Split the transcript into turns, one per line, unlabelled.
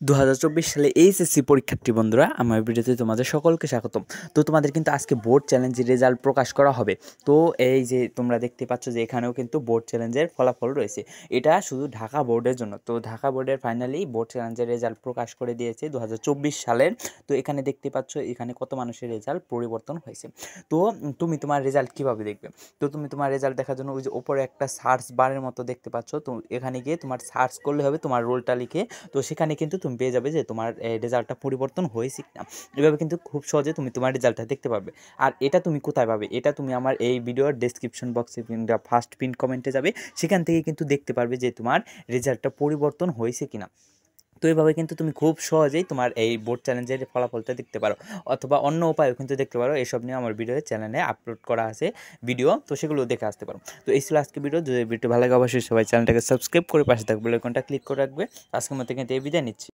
2024 সালে এইচএসসি পরীক্ষার্থী বন্ধুরা, আমার ভিডিওতে তোমাদের সকলকে স্বাগতম। তো তোমাদের কিন্তু আজকে বোর্ড চ্যালেঞ্জের রেজাল্ট প্রকাশ করা হবে। তো এই যে তোমরা দেখতে পাচ্ছ যে এখানেও কিন্তু বোর্ড চ্যালেঞ্জের ফলাফল রয়েছে। এটা শুধু ঢাকা বোর্ডের জন্য। তো ঢাকা বোর্ডের ফাইনালি বোর্ড চ্যালেঞ্জের রেজাল্ট প্রকাশ করে দিয়েছে 2024 সালের। তো এখানে দেখতে পাচ্ছ এখানে কত মানুষের রেজাল্ট পরিবর্তন হয়েছে। তো তুমি তোমার রেজাল্ট কীভাবে দেখবে? তো তুমি তোমার রেজাল্ট দেখার জন্য ওই যে ওপরে একটা সার্চ বারের মতো দেখতে পাচ্ছ, তো এখানে গিয়ে তোমার সার্চ করলে হবে তোমার রোলটা লিখে। তো সেখানে কিন্তু তুমি পেয়ে যাবে যে তোমার রেজাল্টটা পরিবর্তন হয়েছে কিনা। এভাবে কিন্তু খুব সহজে তুমি তোমার রেজাল্টটা দেখতে পারবে। আর এটা তুমি কোথায় পাবে? এটা তুমি আমার এই ভিডিওর ডেসক্রিপশন বক্সে কিংবা ফার্স্ট পিন কমেন্টে যাবে, সেখান থেকে কিন্তু দেখতে পারবে যে তোমার রেজাল্টটা পরিবর্তন হয়েছে কিনা। তো এইভাবে কিন্তু তুমি খুব সহজেই তোমার এই বোর্ড চ্যালেঞ্জের ফলাফলটা দেখতে পারো, অথবা অন্য উপায়েও কিন্তু দেখতে পারো। এসব নিয়ে আমার ভিডিও চ্যানেলে আপলোড করা আছে ভিডিও, তো সেগুলো দেখে আসতে পারো। তো এই ছিল আজকে ভিডিও। যদি ভিডিও ভালো লাগে অবশ্যই সবাই চ্যানেলটাকে সাবস্ক্রাইব করে পাশে থাকবে বেল আইকনটা ক্লিক করে রাখবে। আজকের মতো কিন্তু এই বিদায় নিচ্ছি।